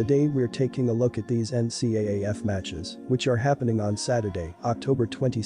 Today we're taking a look at these NCAAF matches, which are happening on Saturday, October 22,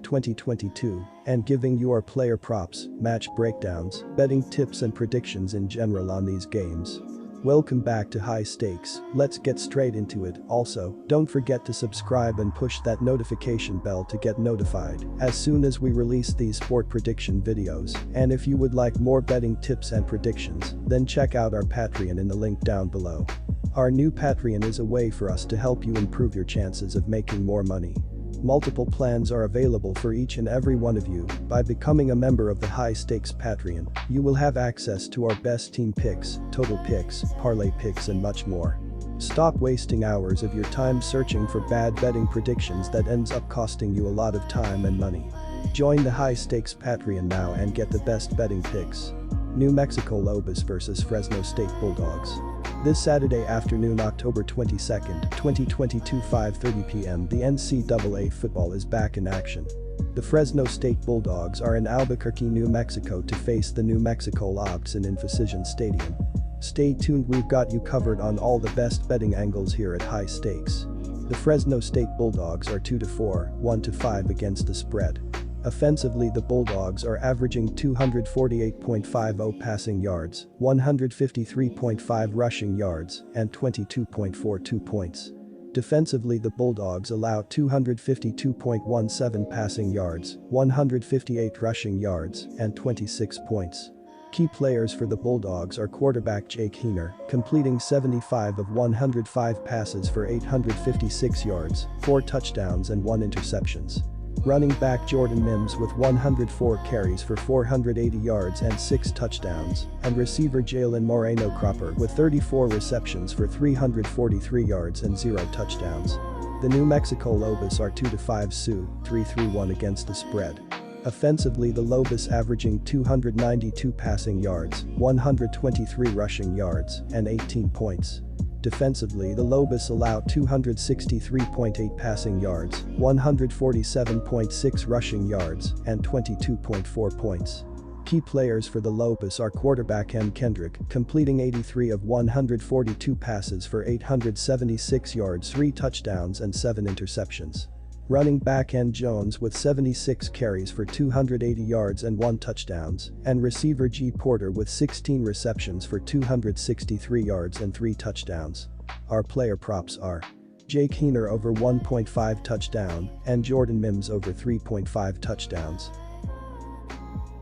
2022, and giving you our player props, match breakdowns, betting tips and predictions in general on these games. Welcome back to High Stakes, let's get straight into it. Also, don't forget to subscribe and push that notification bell to get notified as soon as we release these sport prediction videos. And if you would like more betting tips and predictions, then check out our Patreon in the link down below. Our new Patreon is a way for us to help you improve your chances of making more money. Multiple plans are available for each and every one of you. By becoming a member of the High Stakes Patreon, you will have access to our best team picks, total picks, parlay picks and much more. Stop wasting hours of your time searching for bad betting predictions that ends up costing you a lot of time and money. Join the High Stakes Patreon now and get the best betting picks. New Mexico Lobos vs Fresno State Bulldogs. This Saturday afternoon, October 22, 2022, 5:30 p.m. the NCAA football is back in action. The Fresno State Bulldogs are in Albuquerque, New Mexico to face the New Mexico Lobos in Infusion Stadium. Stay tuned, we've got you covered on all the best betting angles here at High Stakes. The Fresno State Bulldogs are 2-4, 1-5 against the spread. Offensively, the Bulldogs are averaging 248.50 passing yards, 153.5 rushing yards, and 22.42 points. Defensively, the Bulldogs allow 252.17 passing yards, 158 rushing yards, and 26 points. Key players for the Bulldogs are quarterback Jake Heiner, completing 75 of 105 passes for 856 yards, 4 touchdowns and 1 interceptions. Running back Jordan Mims with 104 carries for 480 yards and 6 touchdowns, and receiver Jalen Moreno Cropper with 34 receptions for 343 yards and 0 touchdowns. The New Mexico Lobos are 2-5 Sioux, 3-1 against the spread. Offensively, the Lobos averaging 292 passing yards, 123 rushing yards, and 18 points. Defensively, the Lobos allow 263.8 passing yards, 147.6 rushing yards, and 22.4 points. Key players for the Lobos are quarterback M. Kendrick, completing 83 of 142 passes for 876 yards, 3 touchdowns and 7 interceptions. Running back N. Jones with 76 carries for 280 yards and 1 touchdowns, and receiver G. Porter with 16 receptions for 263 yards and 3 touchdowns. Our player props are Jake Heiner over 1.5 touchdown and Jordan Mims over 3.5 touchdowns.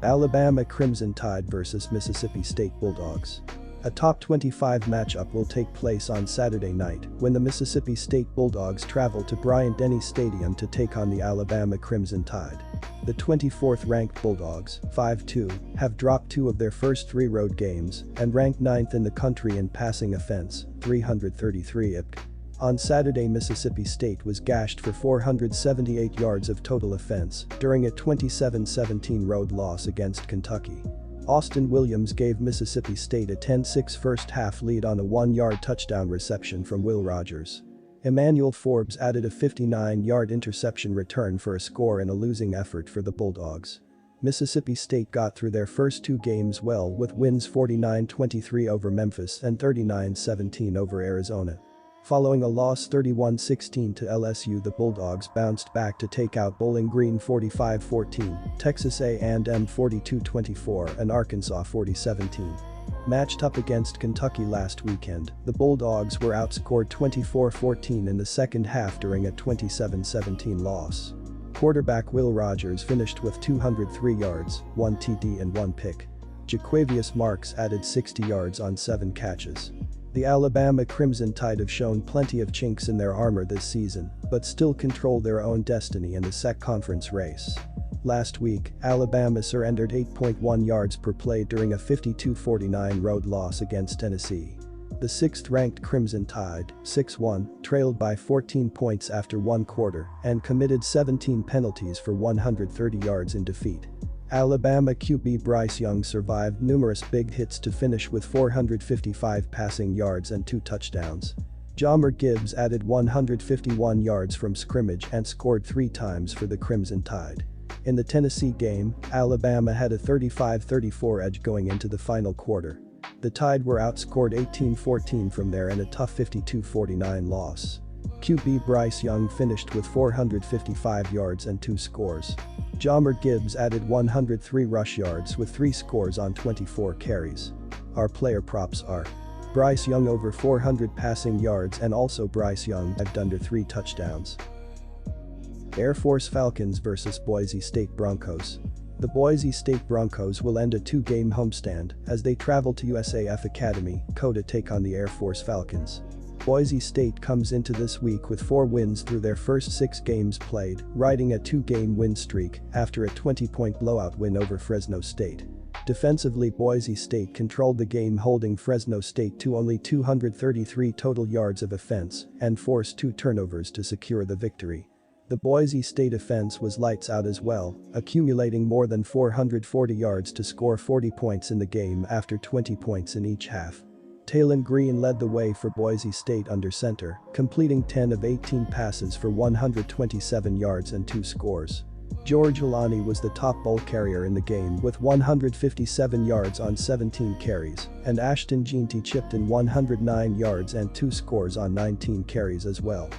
Alabama Crimson Tide vs Mississippi State Bulldogs. A top 25 matchup will take place on Saturday night when the Mississippi State Bulldogs travel to Bryant-Denny Stadium to take on the Alabama Crimson Tide. The 24th-ranked Bulldogs, 5-2, have dropped 2 of their first 3 road games and ranked 9th in the country in passing offense, 333 IPC. On Saturday, Mississippi State was gashed for 478 yards of total offense during a 27-17 road loss against Kentucky. Austin Williams gave Mississippi State a 10-6 first-half lead on a 1-yard touchdown reception from Will Rogers. Emmanuel Forbes added a 59-yard interception return for a score in a losing effort for the Bulldogs. Mississippi State got through their first 2 games well with wins 49-23 over Memphis and 39-17 over Arizona. Following a loss 31-16 to LSU, the Bulldogs bounced back to take out Bowling Green 45-14, Texas A&M 42-24 and Arkansas 40-17. Matched up against Kentucky last weekend, the Bulldogs were outscored 24-14 in the second half during a 27-17 loss. Quarterback Will Rogers finished with 203 yards, 1 TD and 1 pick. Jaquavius Marks added 60 yards on 7 catches. The Alabama Crimson Tide have shown plenty of chinks in their armor this season, but still control their own destiny in the SEC conference race. Last week, Alabama surrendered 8.1 yards per play during a 52-49 road loss against Tennessee. The 6th-ranked Crimson Tide, 6-1, trailed by 14 points after 1 quarter and committed 17 penalties for 130 yards in defeat. Alabama QB Bryce Young survived numerous big hits to finish with 455 passing yards and 2 touchdowns. Jahmyr Gibbs added 151 yards from scrimmage and scored 3 times for the Crimson Tide. In the Tennessee game, Alabama had a 35-34 edge going into the final quarter. The Tide were outscored 18-14 from there in a tough 52-49 loss. QB Bryce Young finished with 455 yards and 2 scores. Jahmyr Gibbs added 103 rush yards with 3 scores on 24 carries. Our player props are Bryce Young over 400 passing yards and also Bryce Young at under 3 touchdowns. Air Force Falcons vs Boise State Broncos. The Boise State Broncos will end a 2-game homestand as they travel to USAF Academy, Co to take on the Air Force Falcons. Boise State comes into this week with 4 wins through their first 6 games played, riding a 2-game win streak after a 20-point blowout win over Fresno State. Defensively, Boise State controlled the game, holding Fresno State to only 233 total yards of offense and forced 2 turnovers to secure the victory. The Boise State offense was lights out as well, accumulating more than 440 yards to score 40 points in the game after 20 points in each half. Taylon Green led the way for Boise State under center, completing 10 of 18 passes for 127 yards and 2 scores. George Alani was the top ball carrier in the game with 157 yards on 17 carries, and Ashton Jeanty chipped in 109 yards and 2 scores on 19 carries as well.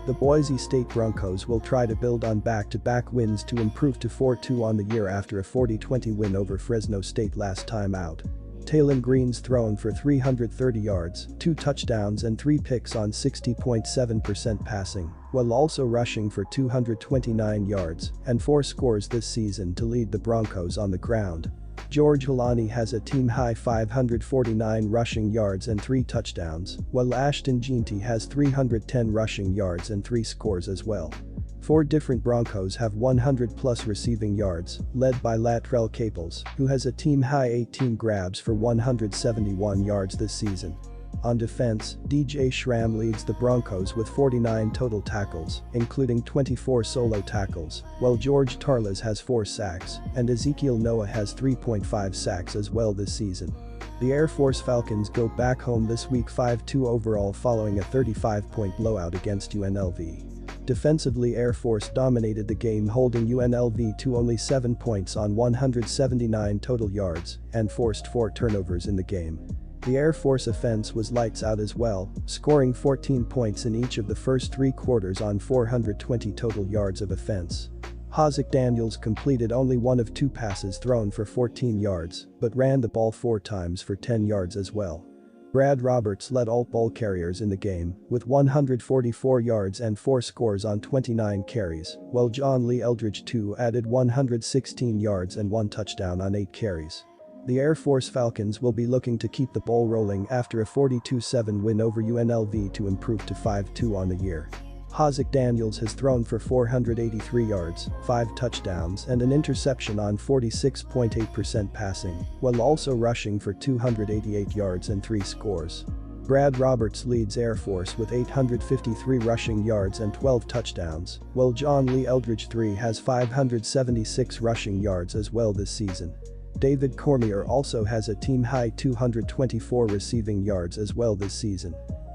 The Boise State Broncos will try to build on back-to-back wins to improve to 4-2 on the year after a 40-20 win over Fresno State last time out. Taylon Green's thrown for 330 yards, 2 touchdowns and 3 picks on 60.7% passing, while also rushing for 229 yards and 4 scores this season to lead the Broncos on the ground. George Alani has a team-high 549 rushing yards and 3 touchdowns, while Ashton Jeanty has 310 rushing yards and 3 scores as well. 4 different Broncos have 100-plus receiving yards, led by Latrell Caples, who has a team-high 18 grabs for 171 yards this season. On defense, DJ Schramm leads the Broncos with 49 total tackles, including 24 solo tackles, while George Tarlas has 4 sacks, and Ezekiel Noah has 3.5 sacks as well this season. The Air Force Falcons go back home this week 5-2 overall following a 35-point blowout against UNLV. Defensively, Air Force dominated the game, holding UNLV to only 7 points on 179 total yards and forced 4 turnovers in the game. The Air Force offense was lights out as well, scoring 14 points in each of the first 3 quarters on 420 total yards of offense. Haziq Daniels completed only 1 of 2 passes thrown for 14 yards, but ran the ball 4 times for 10 yards as well. Brad Roberts led all ball carriers in the game, with 144 yards and 4 scores on 29 carries, while John Lee Eldridge II added 116 yards and 1 touchdown on 8 carries. The Air Force Falcons will be looking to keep the ball rolling after a 42-7 win over UNLV to improve to 5-2 on the year. Haziq Daniels has thrown for 483 yards, 5 touchdowns and an interception on 46.8% passing, while also rushing for 288 yards and 3 scores. Brad Roberts leads Air Force with 853 rushing yards and 12 touchdowns, while John Lee Eldridge III has 576 rushing yards as well this season. David Cormier also has a team-high 224 receiving yards as well this season.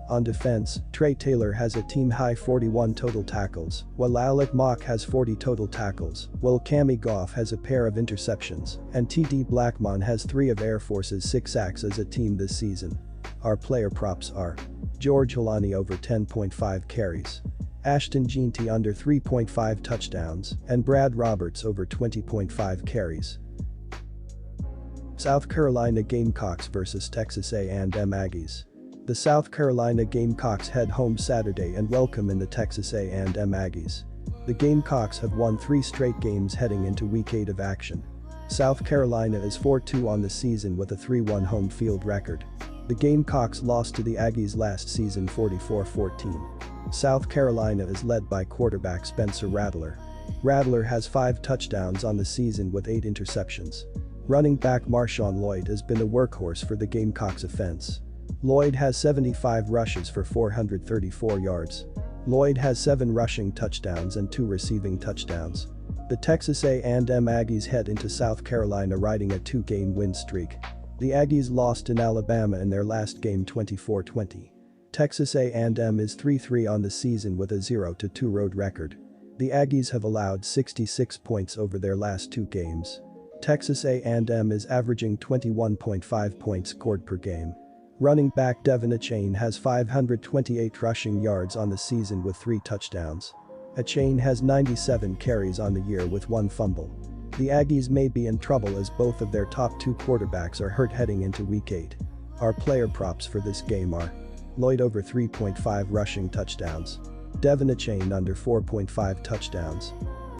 On defense, Trey Taylor has a team-high 41 total tackles, while Alec Mock has 40 total tackles, while Cami Goff has a pair of interceptions, and TD Blackmon has 3 of Air Force's 6 sacks as a team this season. Our player props are George Alani over 10.5 carries, Ashton Jeanty under 3.5 touchdowns, and Brad Roberts over 20.5 carries. South Carolina Gamecocks vs Texas A&M Aggies. The South Carolina Gamecocks head home Saturday and welcome in the Texas A&M Aggies. The Gamecocks have won 3 straight games heading into Week 8 of action. South Carolina is 4-2 on the season with a 3-1 home field record. The Gamecocks lost to the Aggies last season 44-14. South Carolina is led by quarterback Spencer Rattler. Rattler has 5 touchdowns on the season with 8 interceptions. Running back Marshawn Lloyd has been a workhorse for the Gamecocks offense. Lloyd has 75 rushes for 434 yards. Lloyd has 7 rushing touchdowns and 2 receiving touchdowns. The Texas A&M Aggies head into South Carolina riding a 2-game win streak. The Aggies lost in Alabama in their last game 24-20. Texas A&M is 3-3 on the season with a 0-2 road record. The Aggies have allowed 66 points over their last 2 games. Texas A&M is averaging 21.5 points scored per game. Running back Devin Achane has 528 rushing yards on the season with 3 touchdowns. Achane has 97 carries on the year with 1 fumble. The Aggies may be in trouble as both of their top 2 quarterbacks are hurt heading into Week 8. Our player props for this game are Lloyd over 3.5 rushing touchdowns, Devin Achane under 4.5 touchdowns,